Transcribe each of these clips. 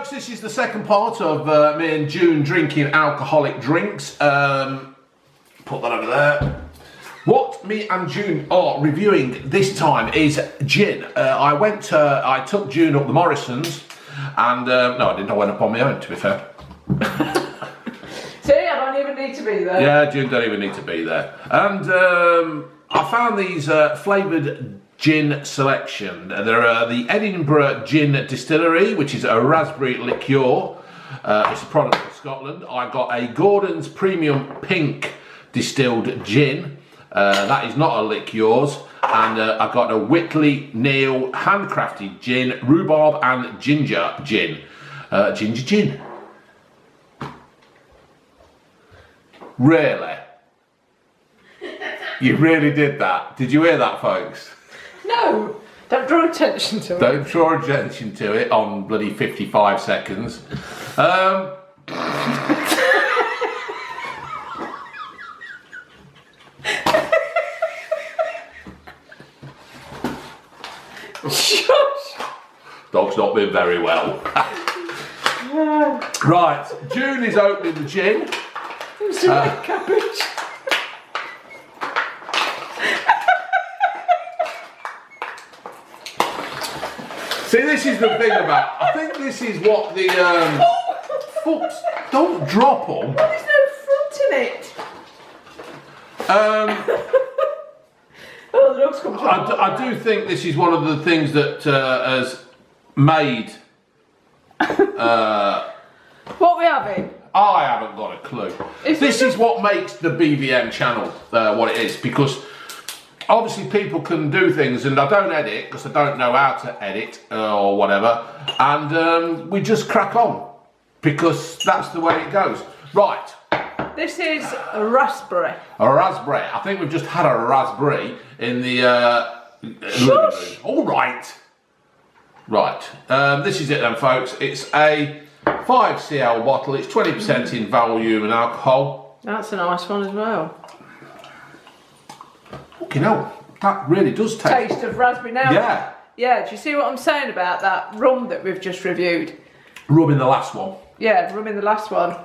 folks, this is the second part of me and June drinking alcoholic drinks. Put that over there. What me and June are reviewing this time is gin. I took June up the Morrisons, and no, I didn't. I went up on my own, to be fair. See, I don't even need to be there. Yeah, June don't even need to be there. And I found these flavoured gin selection. They're the Edinburgh Gin Distillery, which is a raspberry liqueur. It's a product from Scotland. I got a Gordon's Premium Pink distilled gin. That is not a liqueurs. And I got a Whitley Neill handcrafted gin, rhubarb and ginger gin. Ginger gin. Really? You really did that? Did you hear that, folks? No, don't draw attention to it. Don't draw attention to it on bloody 55 seconds. Shush. Dog's not been very well. Right, June is opening the gin. It's a red cabbage. See, this is the thing about. I think this is what the fucks. Don't drop them. Well, there's no fruit in it. Oh, the dog's come to I do think this is one of the things that has made. What we having? I haven't got a clue. This is what makes the BVM channel what it is, because obviously people can do things, and I don't edit because I don't know how to edit or whatever, and we just crack on because that's the way it goes. Right. This is a raspberry. A raspberry. I think we've just had a raspberry in the living room. All right. Right. This is it then, folks. It's a 5cl bottle. It's 20% in volume and alcohol. That's a nice one as well. Fucking hell, that really does Taste of raspberry now. Yeah. Yeah, do you see what I'm saying about that rum that we've just reviewed? Rum in the last one. Yeah, rum in the last one.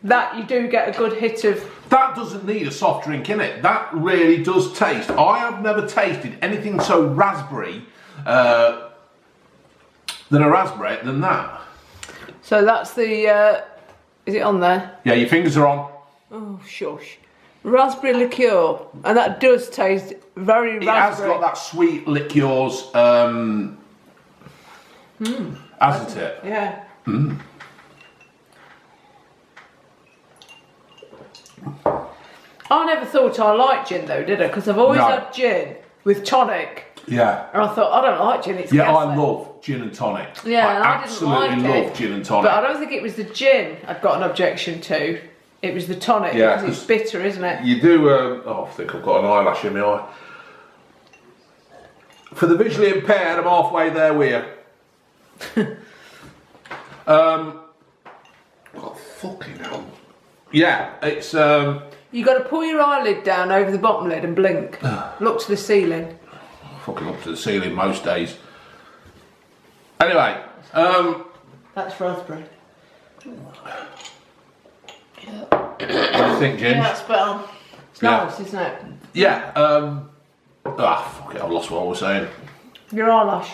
That you do get a good hit of. That doesn't need a soft drink in it. That really does taste. I have never tasted anything so raspberry than a raspberry than that. So that's the, is it on there? Yeah, your fingers are on. Oh, shush. Raspberry liqueur, and that does taste very raspberry. It has got that sweet liqueurs, hasn't it? Yeah. Mm. I never thought I liked gin though, did I? Because I've always had gin with tonic. Yeah. And I thought, I don't like gin, it's Yeah, gassy. I love gin and tonic. Yeah, I and I didn't absolutely like love it. gin and tonic. But I don't think it was the gin I'd got an objection to. It was the tonic, Yeah, because it's bitter, isn't it? You do, oh, I think I've got an eyelash in my eye. For the visually impaired, I'm halfway there with you. Oh, fucking hell. Yeah, it's, You got to pull your eyelid down over the bottom lid and blink. Look to the ceiling. fucking up to the ceiling most days. Anyway, That's raspberry. what do you think, Ginge? Yeah, it's better. It's nice, isn't it? Yeah, fuck it, I've lost what I was saying. Your eyelash.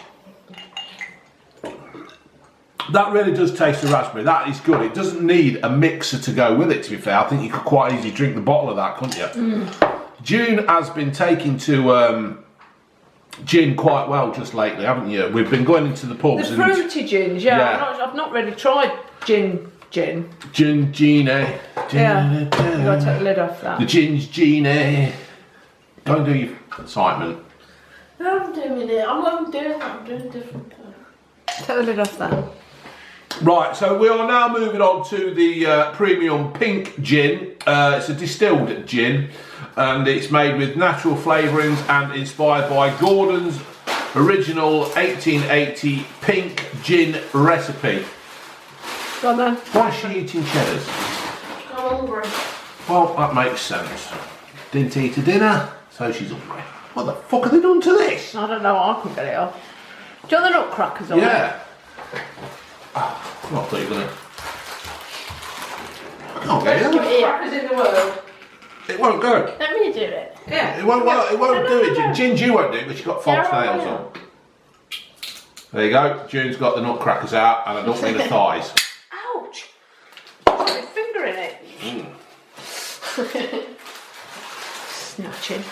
That really does taste of raspberry. That is good. It doesn't need a mixer to go with it, to be fair. I think you could quite easily drink the bottle of that, couldn't you? June has been taking to gin quite well just lately, haven't you? We've been going into the pubs. The fruity gins, yeah. Yeah. I've not really tried gin. Gin, Yeah, you got to take the lid off that. The gin's genie. Don't do your excitement. I'm doing it. I'm not doing that. I'm doing different things. Take the lid off that. Right, so we are now moving on to the premium pink gin. It's a distilled gin, and it's made with natural flavourings and inspired by Gordon's original 1880 pink gin recipe. Go on then. Why is she eating cheddars? I'm hungry. Well, that makes sense. Didn't eat a dinner, so she's hungry. What the fuck have they done to this? I don't know, I couldn't get it off. Do you want the nutcrackers on it? Yeah. Oh, I thought you were going to... I can't get it. Yeah. Crackers in the world. It won't go. Let me do it. Yeah. It won't do it, No. June. Ginger won't do it, but she's got fox Yeah, I nails will. on. There you go. June's got the nutcrackers out, and I don't mean the thighs. Ouch! Got my finger in it. Snatching.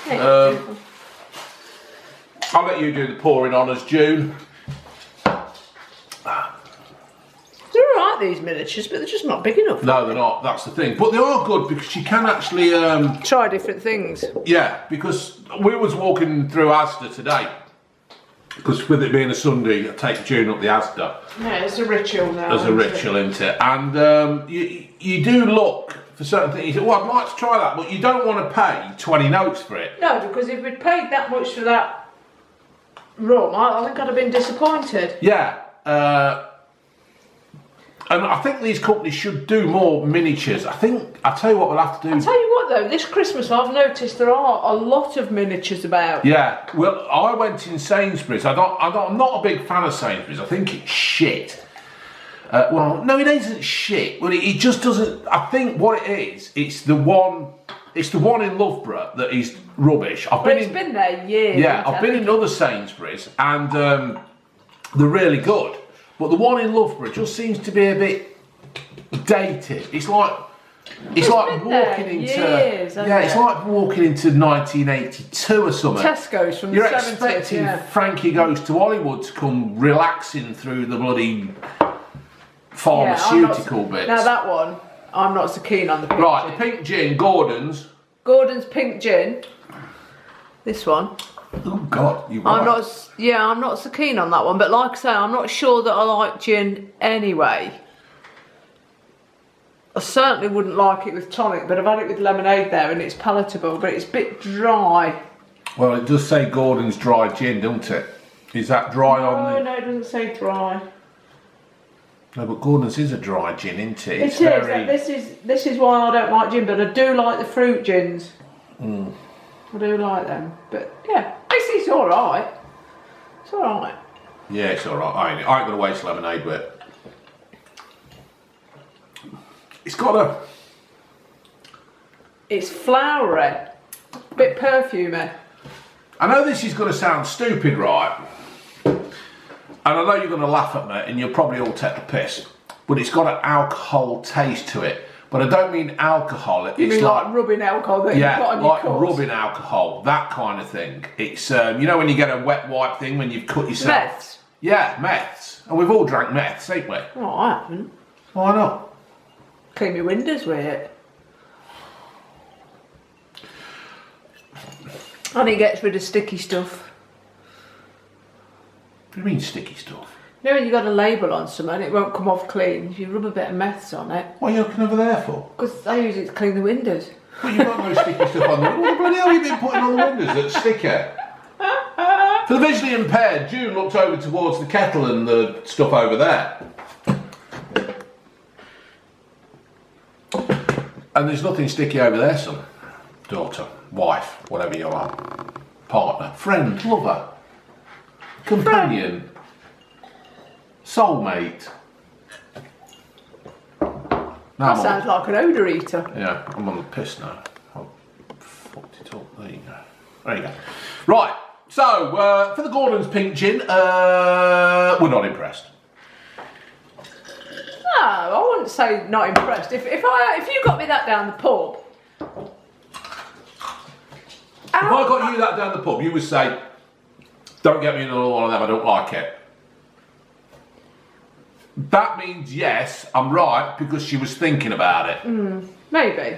I'll let you do the pouring honours, June. They're alright, these miniatures, but they're just not big enough. No, they're not. That's the thing. But they are good because you can actually... Try different things. yeah, because we was walking through Asda today. Because with it being a Sunday, I take June up the Asda. Yeah, it's a ritual now. As a ritual, isn't it? And you do look for certain things. You say, well, I'd like to try that, but you don't want to pay 20 notes for it. No, because if we'd paid that much for that rum, I think I'd have been disappointed. Yeah. And I think these companies should do more miniatures. I'll tell you what we'll have to do. I'll tell you what though, this Christmas I've noticed there are a lot of miniatures about. Yeah, well, I went in Sainsbury's. I'm not a big fan of Sainsbury's. I think it's shit. Well, no, it isn't shit. Well, it just doesn't. I think what it is, it's the one in Loughborough that is rubbish. It's been there years. Yeah, I've been in other Sainsbury's and they're really good. But the one in Loughborough just seems to be a bit dated. It's like walking into it's like walking into 1982 or something. Tesco's from You're the 70s. expecting Yeah. Frankie Goes to Hollywood to come relaxing through the bloody pharmaceutical bits. Now that one, I'm not so keen on the pink Right, gin. the pink gin, Gordon's. Gordon's pink gin. This one. Oh God, you I'm right. I'm not so keen on that one. But like I say, I'm not sure that I like gin anyway. I certainly wouldn't like it with tonic, but I've had it with lemonade there and it's palatable, but it's a bit dry. Well, it does say Gordon's dry gin, doesn't it? Is that dry on the... No, it doesn't say dry. No, but Gordon's is a dry gin, isn't it? It is. This is why I don't like gin, but I do like the fruit gins. I do like them, but yeah, it's all right. It's all right. Yeah, it's all right. I ain't going to waste lemonade with it. It's got a... It's flowery, bit perfumey. I know this is going to sound stupid, right? And I know you're going to laugh at me and you'll probably all take the piss. But it's got an alcohol taste to it. But I don't mean alcohol. You mean like rubbing alcohol that you've got on your like course? rubbing alcohol, that kind of thing. It's, you know when you get a wet wipe thing when you've cut yourself? Meths? Yeah, meths. And we've all drank meths, ain't we? Oh, I haven't. Why not? Clean my windows with it. And it gets rid of sticky stuff. What do you mean sticky stuff? You know when you've got a label on something and it won't come off clean, if you rub a bit of meths on it. What are you looking over there for? Because I use it to clean the windows. Well, you've got no sticky stuff on the windows. What the bloody hell have you been putting on the windows that's sticky? For the visually impaired, June looked over towards the kettle and the stuff over there. And there's nothing sticky over there, son. Daughter, wife, whatever you are. Partner, friend, lover, companion, soulmate. That sounds like an odour eater. Yeah, I'm on the piss now. I fucked it up. There you go. There you go. Right, so for the Gordon's pink gin, we're not impressed. No, I wouldn't say not impressed. If you got me that down the pub, If I got you that down the pub, you would say, don't get me another one of them, I don't like it. That means yes, I'm right, because she was thinking about it. maybe.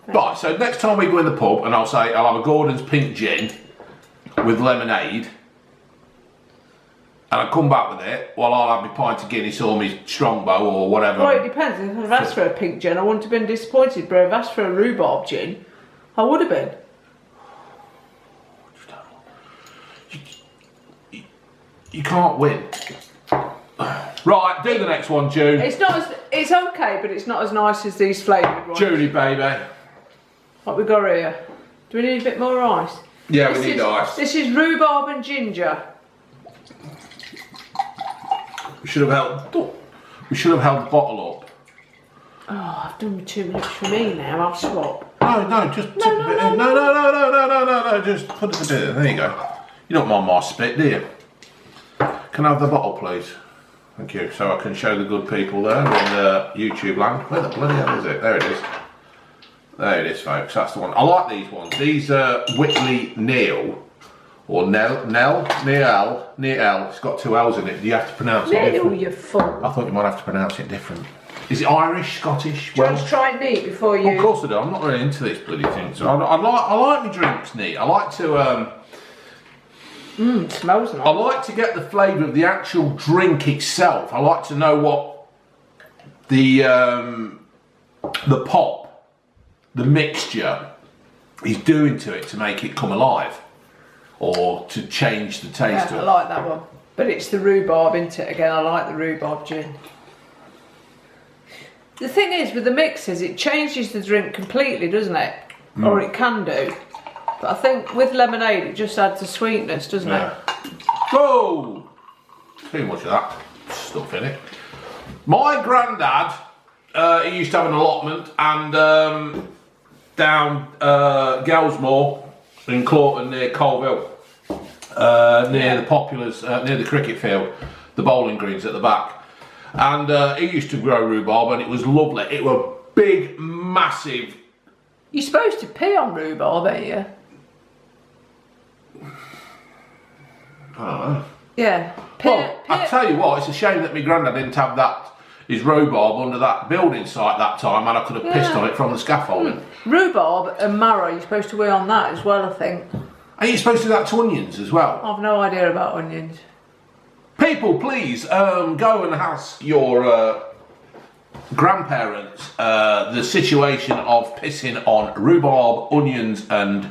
Right, so next time we go in the pub, and I'll say, I'll have a Gordon's pink gin with lemonade, and I come back with it, well, I'll have my pint of Guinness or my Strongbow or whatever. Well, it depends. If I'd asked for a pink gin, I wouldn't have been disappointed, but if I'd asked for a rhubarb gin, I would have been. You can't win. Right, do the next one, June. It's okay, but it's not as nice as these flavoured ones. Judy, baby. What we got here? Do we need a bit more ice? Yeah, we need ice. This is rhubarb and ginger. We should have helped. We should have held the bottle up. Oh, I've done too much for me now. I'll swap. No, just tip a bit in. No, just put it a bit in. There you go. You don't mind my spit, do you? Can I have the bottle, please? Thank you. So I can show the good people there in YouTube land. Where the bloody hell is it? There it is. There it is, folks. That's the one. I like these ones. These are Whitley Neill. Or Neill. It's got 2 L's in it. Do you have to pronounce it different? Neill, you fool. I thought you might have to pronounce it different. Is it Irish, Scottish? Do you want to try it neat before you... Of course I do. I'm not really into this bloody thing. So I like my drinks neat. I like to... it smells nice. I like to get the flavour of the actual drink itself. I like to know what the pop, the mixture, is doing to it to make it come alive, or to change the taste of it. I like that one. But it's the rhubarb, isn't it? Again, I like the rhubarb gin. The thing is, with the mixers, it changes the drink completely, doesn't it? Or it can do. But I think with lemonade, it just adds a sweetness, doesn't it? Whoa! Too much of that stuff in it. My granddad, he used to have an allotment, and down Gelsmore in Clawton near Colville, near the Populars, near the cricket field, the bowling greens at the back. And he used to grow rhubarb, and it was lovely. It were big, massive. You're supposed to pee on rhubarb, ain't you? I don't know. Yeah. Well, I tell you what, it's a shame that my granddad didn't have his rhubarb under that building site that time, and I could have pissed on it from the scaffolding. Rhubarb and marrow, you're supposed to weigh on that as well, I think. Are you supposed to do that to onions as well? I've no idea about onions. People, please go and ask your grandparents the situation of pissing on rhubarb, onions, and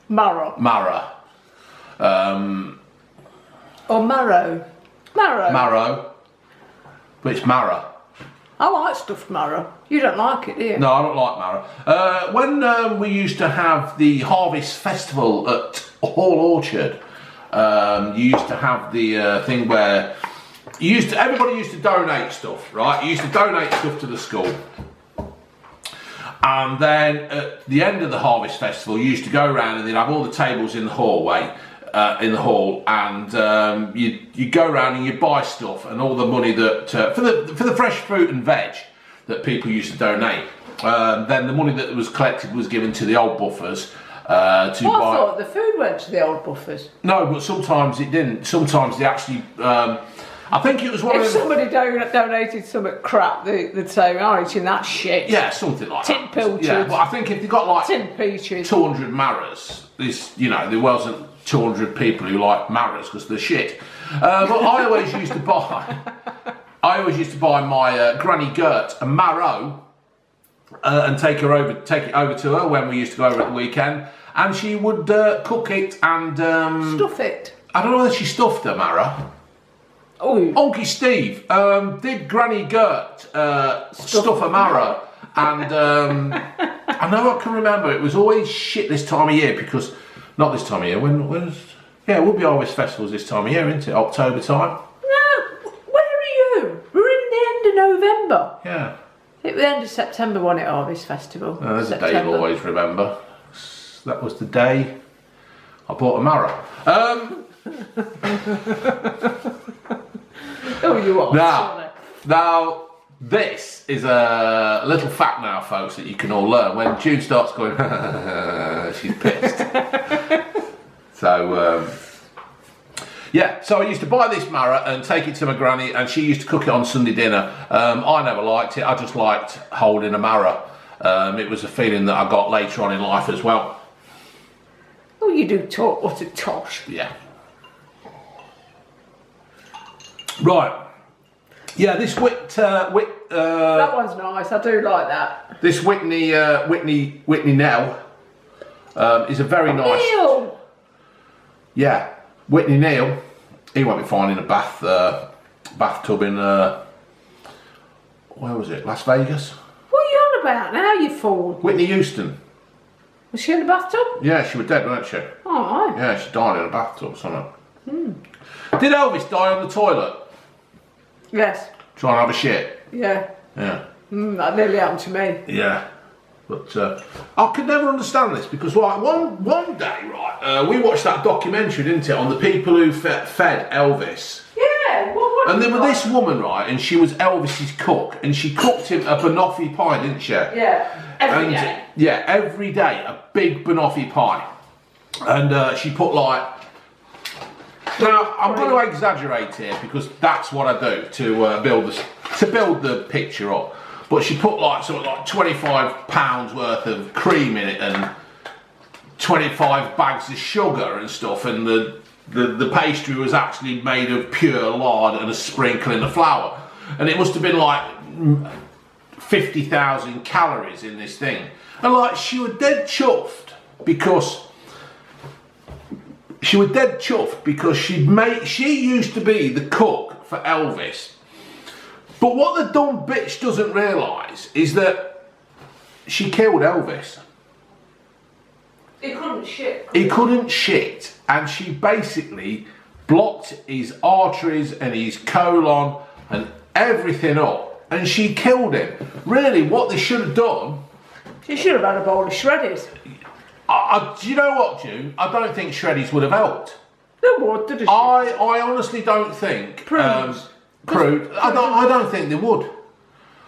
Marrow. Or marrow. Marrow. But it's marrow. I like stuffed marrow. You don't like it, do you? No, I don't like marrow. When we used to have the Harvest Festival at Hall Orchard, you used to have the thing where everybody used to donate stuff, right? You used to donate stuff to the school. And then at the end of the Harvest Festival, you used to go around and they'd have all the tables in the hallway, in the hall, and you'd go around and you'd buy stuff, and all the money that for the fresh fruit and veg that people used to donate, then the money that was collected was given to the old buffers. I thought the food went to the old buffers. No, but sometimes it didn't. Sometimes they actually. I think it was one if of them. Somebody donated some crap, they'd say, "I'm eating that shit." Yeah, something like tin that. pilchards. Yeah, but I think if they got like tin peaches, 200 marras, there wasn't 200 people who like marras because they're shit. But I always used to buy. My Granny Gert a marrow. And take it over to her when we used to go over at the weekend, and she would cook it and stuff it. I don't know whether she stuffed her marrow. Oh, Unky Steve, did Granny Gert stuff a marrow? And I know I can remember it was always shit this time of year, because not this time of year. It would be Harvest Festivals this time of year, isn't it? October time. No, where are you? We're in the end of November. Yeah. It was the end of September, wasn't it, Harvest Festival? Oh, there's a day you'll always remember. That was the day I bought a marrow. Oh, you are. Now, this is a little fact now, folks, that you can all learn. When June starts going, she's pissed. So I used to buy this marrow and take it to my granny, and she used to cook it on Sunday dinner. I never liked it. I just liked holding a marrow. It was a feeling that I got later on in life as well. Oh, you do talk. What a tosh. Yeah. Right. Yeah, this that one's nice. I do like that. This Whitney Neill is a very nice. Neill. Yeah, Whitney Neill. He won't be finding a bathtub in where was it? Las Vegas. What are you on about now, you fool? Whitney Houston. Was she in the bathtub? Yeah, she was dead, wasn't she? Oh, right. Yeah, she died in a bathtub or something. Did Elvis die on the toilet? Yes. trying to have a shit. Yeah. Yeah. That nearly happened to me. Yeah. But I could never understand this because like one day, right, we watched that documentary, didn't it, on the people who fed Elvis. Yeah, what And there was this woman, right, and she was Elvis's cook, and she cooked him a banoffee pie, didn't she? Yeah, every day. Yeah, every day, a big banoffee pie. And she put like... Now, I'm going to exaggerate here because that's what I do to build the picture up. But she put like something like £25 worth of cream in it and 25 bags of sugar and stuff, and the pastry was actually made of pure lard and a sprinkling of flour, and it must have been like 50,000 calories in this thing. And like she was dead chuffed because she used to be the cook for Elvis. But what the dumb bitch doesn't realise is that she killed Elvis. He couldn't shit. He couldn't shit, and she basically blocked his arteries and his colon and everything up, and she killed him. Really, what they should have done... She should have had a bowl of shreddies. Do you know what, June? I don't think shreddies would have helped. No more, did it? I honestly don't think... Prunes. I don't think they would.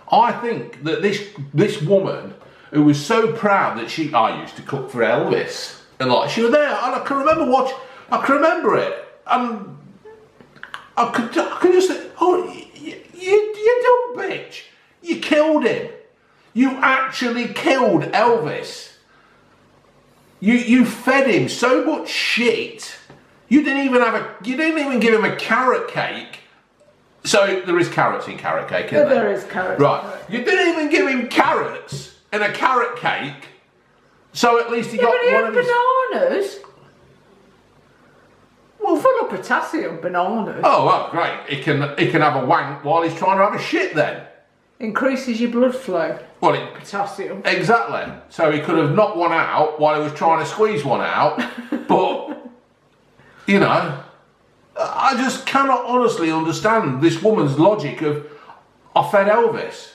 I think that this woman who was so proud that I used to cook for Elvis, and like she was there, and I can remember it, and I could just think, oh, you dumb bitch, you killed him, you actually killed Elvis, you fed him so much shit, you didn't even give him a carrot cake. So there is carrots in carrot cake, isn't there? There is carrots. Right. You didn't even give him carrots in a carrot cake. So at least he got but he one had of his... bananas. Well, full of potassium, bananas. Oh, well, great. He can have a wank while he's trying to have a shit then. Increases your blood flow. Well, potassium. Exactly. So he could have knocked one out while he was trying to squeeze one out. But, you know... I just cannot honestly understand this woman's logic of, I fed Elvis.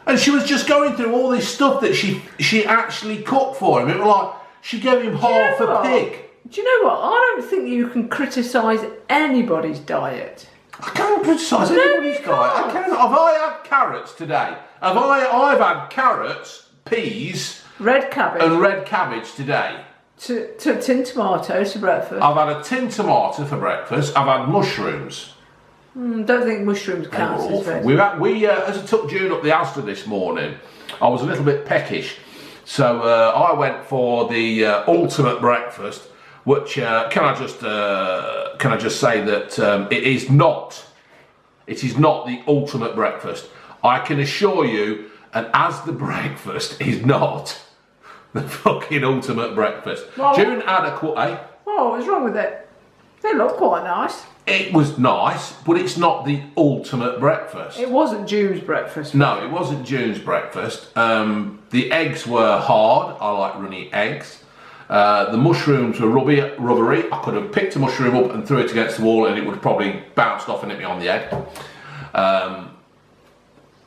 And she was just going through all this stuff that she actually cooked for him. It was like, she gave him half a pig. Do you know what? I don't think you can criticise anybody's diet. I can't criticise anybody's diet. I can't. Have I had carrots today? I've had carrots, peas... Red cabbage. And red cabbage today. Tin tomatoes for breakfast. I've had a tin tomato for breakfast. I've had mushrooms. Don't think mushrooms count as veg. As I took June up the Asda this morning, I was a little bit peckish, so I went for the ultimate breakfast. Which can I just say that it is not the ultimate breakfast. I can assure you, and as the breakfast is not the fucking ultimate breakfast. Well, June had a eh? Oh, what's wrong with it? They look quite nice. It was nice, but it's not the ultimate breakfast. It wasn't June's breakfast. No, it wasn't June's breakfast. The eggs were hard. I like runny eggs. The mushrooms were rubbery. I could have picked a mushroom up and threw it against the wall and it would have probably bounced off and hit me on the head.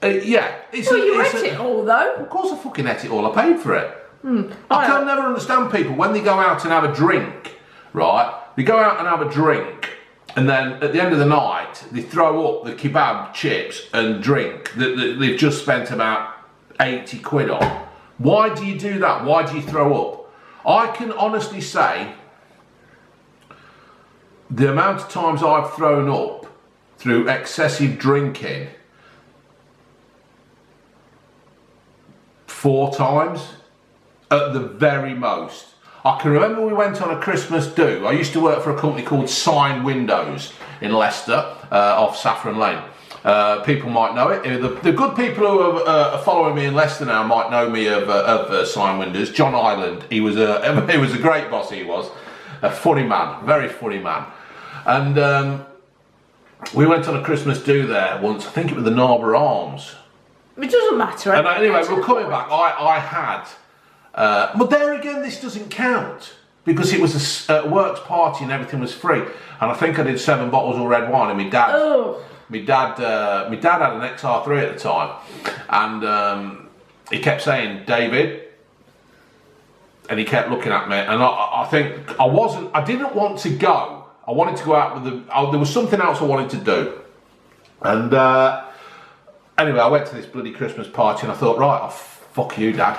Yeah. You ate it all though. Of course I fucking ate it all. I paid for it. I can never understand people when they go out and have a drink, right? They go out and have a drink and then at the end of the night they throw up the kebab chips and drink that they've just spent about 80 quid on. Why do you do that? Why do you throw up? I can honestly say the amount of times I've thrown up through excessive drinking, 4 times at the very most. I can remember we went on a Christmas do. I used to work for a company called Sign Windows in Leicester, off Saffron Lane. People might know it. The good people who are following me in Leicester now might know me of Sign Windows. John Ireland, he was a great boss. He was a funny man, very funny man. And we went on a Christmas do there once. I think it was the Narborough Arms. It doesn't matter. And anyway, we're coming back. I had, but there again, this doesn't count because it was a works party and everything was free. And I think I did 7 bottles of red wine, and my dad. Oh. my dad had an XR3 at the time, and he kept saying, David, and he kept looking at me, and I think I didn't want to go. I wanted to go out with there was something else I wanted to do. And anyway, I went to this bloody Christmas party, and I thought, right, oh, fuck you, Dad.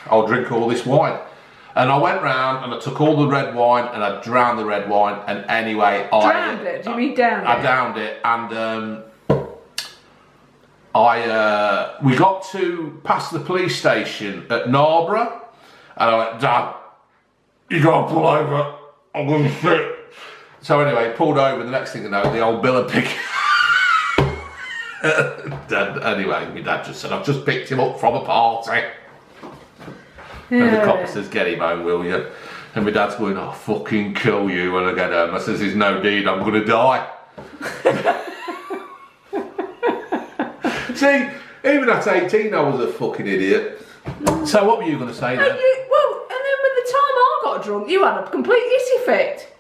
I'll drink all this wine. And I went round and I took all the red wine and I drowned the red wine. And anyway, drowned it? Do you mean downed it? I downed it, and we got to past the police station at Narborough, and I went, Dad, you gotta pull over. I'm gonna shit. So anyway, pulled over. The next thing I know, the old Billa pig. Anyway, my dad just said, I've just picked him up from a party. Yeah. And the cop says, get him home, will you? And my dad's going, I'll fucking kill you when I get home. I says, there's no deed, I'm going to die. See, even at 18, I was a fucking idiot. So what were you going to say then? Well, and then with the time I got drunk, you had a complete hissy fit.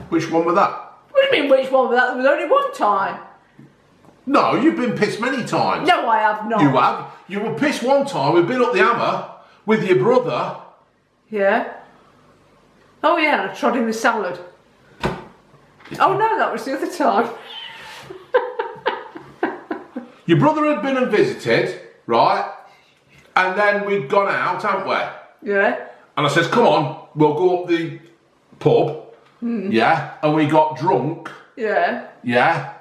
Which one was that? What do you mean, which one was that? There was only one time. No, you've been pissed many times. No, I have not. You have. You were pissed one time, we've been up the hammer with your brother. Yeah. Oh yeah, I trod in the salad. Oh no, that was the other time. Your brother had been and visited, right? And then we'd gone out, hadn't we? Yeah. And I says, come on, we'll go up the pub. Yeah. And we got drunk. Yeah. Yeah.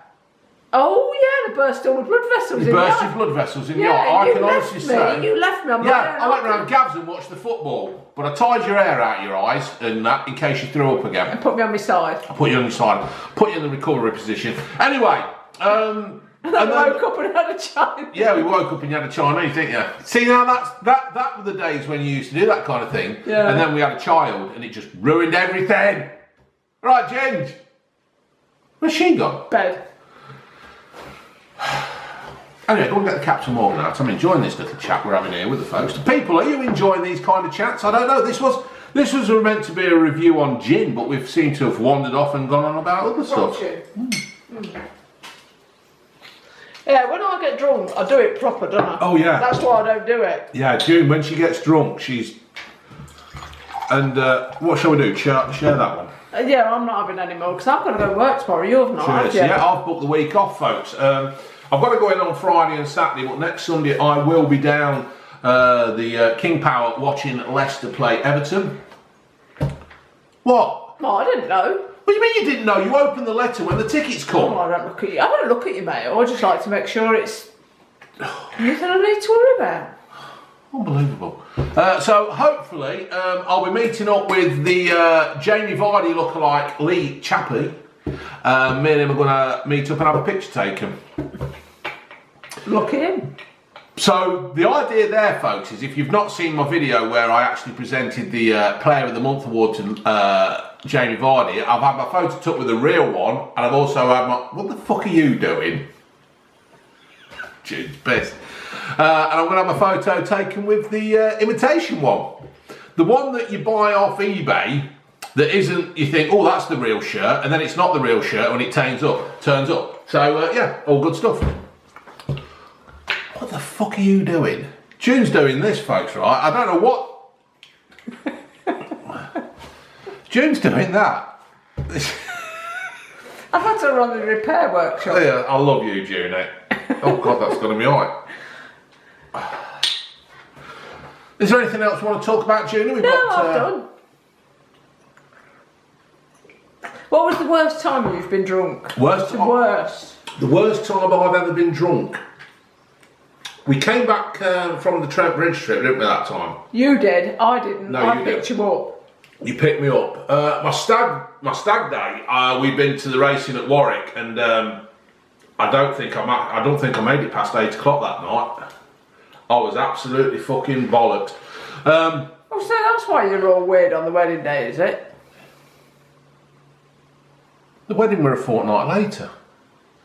Oh yeah, they burst all the blood vessels You burst your blood vessels in your eye. I can honestly say. You left me on my Yeah, own. I went round Gabs and watched the football. But I tied your hair out your eyes and that in case you threw up again. And put me on my side. I put you on your side, put you in the recovery position. Anyway, And I woke up and had a Chinese. yeah, we woke up and you had a Chinese, didn't you? See, now that were the days when you used to do that kind of thing. Yeah. And then we had a child and it just ruined everything. Right, Ginge. Where's she gone? Bed. Anyway, go and get the Captain Morgan out. I'm enjoying this little chat we're having here with the folks. The people, are you enjoying these kind of chats? I don't know. This was meant to be a review on gin, but we've seemed to have wandered off and gone on about other stuff. Yeah, when I get drunk, I do it proper, don't I? Oh yeah. That's why I don't do it. Yeah, June, when she gets drunk, she's... And what shall we do? Share that one. Yeah, I'm not having any more because I've got to go to work tomorrow. You've not, have you? Yeah, I've booked the week off, folks. I've got to go in on Friday and Saturday, but next Sunday I will be down the King Power watching Leicester play Everton. What? Oh, I didn't know. What do you mean you didn't know? You opened the letter when the tickets come. Oh, I don't look at you. I don't look at you, mate. I just like to make sure it's nothing I need to worry about. Unbelievable. So hopefully I'll be meeting up with the Jamie Vardy lookalike Lee Chappie. Me and him are going to meet up and have a picture taken. Look at him. So the idea there, folks, is if you've not seen my video where I actually presented the Player of the Month award to Jamie Vardy, I've had my photo took with a real one, and I've also had my... What the fuck are you doing? Jeez, best. And I'm going to have my photo taken with the imitation one. The one that you buy off eBay that isn't, you think, oh, that's the real shirt, and then it's not the real shirt when it turns up. So, yeah, all good stuff. What the fuck are you doing? June's doing this, folks, right? I don't know what... June's doing that. I've had to run the repair workshop. Yeah, I love you, June. Oh, God, that's going to be alright. Is there anything else you want to talk about, June? I've done. What was the worst time you've been drunk? Worst time? The worst time I've ever been drunk. We came back from the Trent Bridge trip, didn't we, that time? You did. I didn't. No, I you picked you up. You picked me up. My stag day. We've been to the racing at Warwick, and I don't think I made it past 8 o'clock that night. I was absolutely fucking bollocked. Oh, so that's why you're all weird on the wedding day, is it? The wedding were a fortnight later.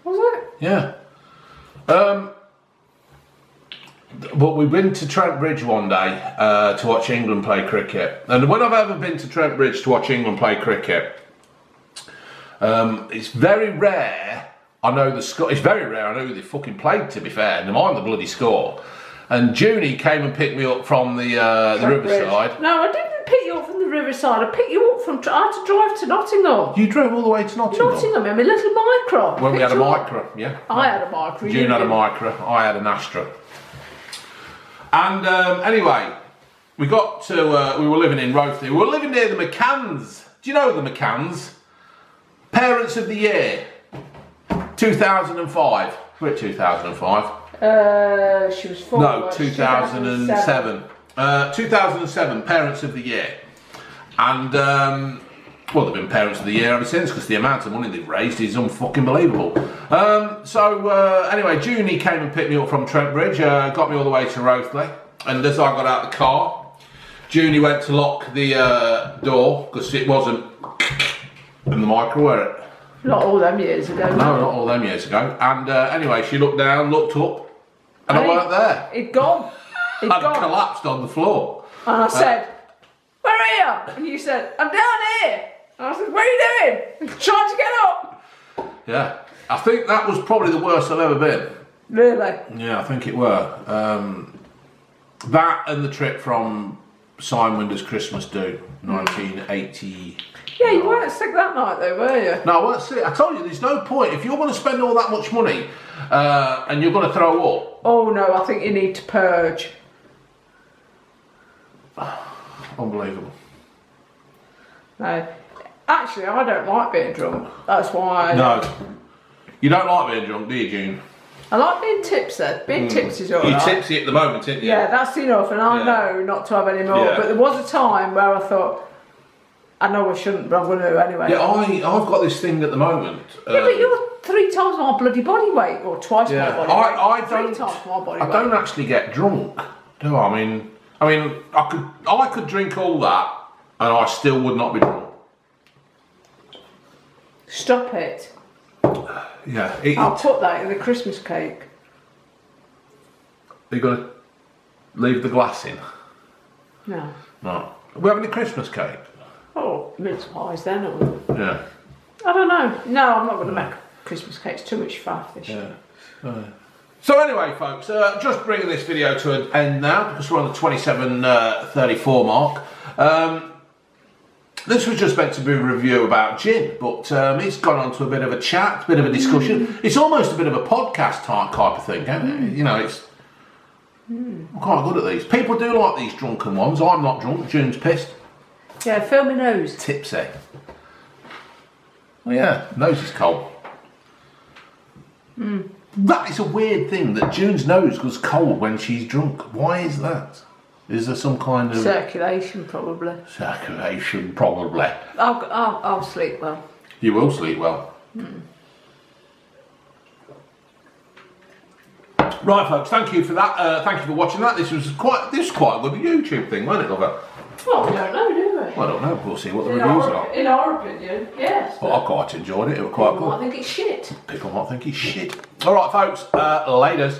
Was it? Yeah. But we went to Trent Bridge one day to watch England play cricket. And when I've ever been to Trent Bridge to watch England play cricket, it's very rare I know the score. It's very rare I know who they fucking played, to be fair, and I'm the bloody score. And Junie came and picked me up from the riverside. No, I didn't pick you up from the riverside. I picked you up from. I had to drive to Nottingham. You drove all the way to Nottingham? Nottingham in my little micro. When we had a micro, yeah. I had a micro. June had a micro, I had an Astra. And anyway, we got to, we were living in Rothley. We were living near the McCanns. Do you know the McCanns? Parents of the Year, 2005. We're at 2005. She was 4. No, 2007. 2007, Parents of the Year. And, well, they've been Parents of the Year ever since, because the amount of money they've raised is unfucking believable. Anyway, Junie came and picked me up from Trent Bridge, got me all the way to Rothley. And as I got out the car, Junie went to lock the door, because it wasn't in the micro, were it? Not all them years ago. No, not all them years ago. And anyway, she looked down, looked up, and I weren't there. It'd gone. I'd collapsed on the floor. And I said, "Where are you?" And you said, "I'm down here." And I said, "What are you doing?" Trying to get up. Yeah, I think that was probably the worst I've ever been. Really? Yeah, I think it were. That and the trip from Simon Winder's Christmas Do, 1980. Yeah, you weren't sick that night though, were you? No, I weren't sick. I told you, there's no point. If you're going to spend all that much money and you're going to throw up. Oh no, I think you need to purge. Unbelievable. No. Actually, I don't like being drunk. That's why. No. You don't like being drunk, do you, June? I like being tipsy. Being tipsy is alright. You're tipsy at the moment, aren't you? Yeah, that's enough, and I know not to have any more. Yeah. But there was a time where I thought, I know I shouldn't, but I'm going to anyway. Yeah, I've got this thing at the moment. Yeah, but you're 3 times my bloody body weight, or twice my body weight. I 3 don't. times my body I weight. don't actually get drunk, do I? I mean, I could drink all that, and I still would not be drunk. Stop it. Yeah. I'll put that in the Christmas cake. Are you going to leave the glass in? No. No. Are we having a Christmas cake? Oh, mince pies then, or... Yeah. I don't know. No, I'm not going to make Christmas cakes. Too much faff this year. So anyway, folks, just bringing this video to an end now, because we're on the 27:34 mark. This was just meant to be a review about gin, but it's gone on to a bit of a chat, a bit of a discussion. It's almost a bit of a podcast type of thing, isn't it? You know, it's... I'm quite good at these. People do like these drunken ones. I'm not drunk. June's pissed. Yeah, feel my nose. Tipsy. Oh yeah, nose is cold. That is a weird thing, that June's nose goes cold when she's drunk. Why is that? Is there some kind of... Circulation, probably. Circulation, probably. I'll sleep well. You will sleep well. Right, folks, thank you for that. Thank you for watching that. This was quite a good YouTube thing, wasn't it, lover? Well, we don't know, do we? Well, I don't know. We'll see what the reviews are. In our opinion, yes. Well, I quite enjoyed it. It was quite People good. might think it's shit. People might think it's shit. All right, folks. Laters.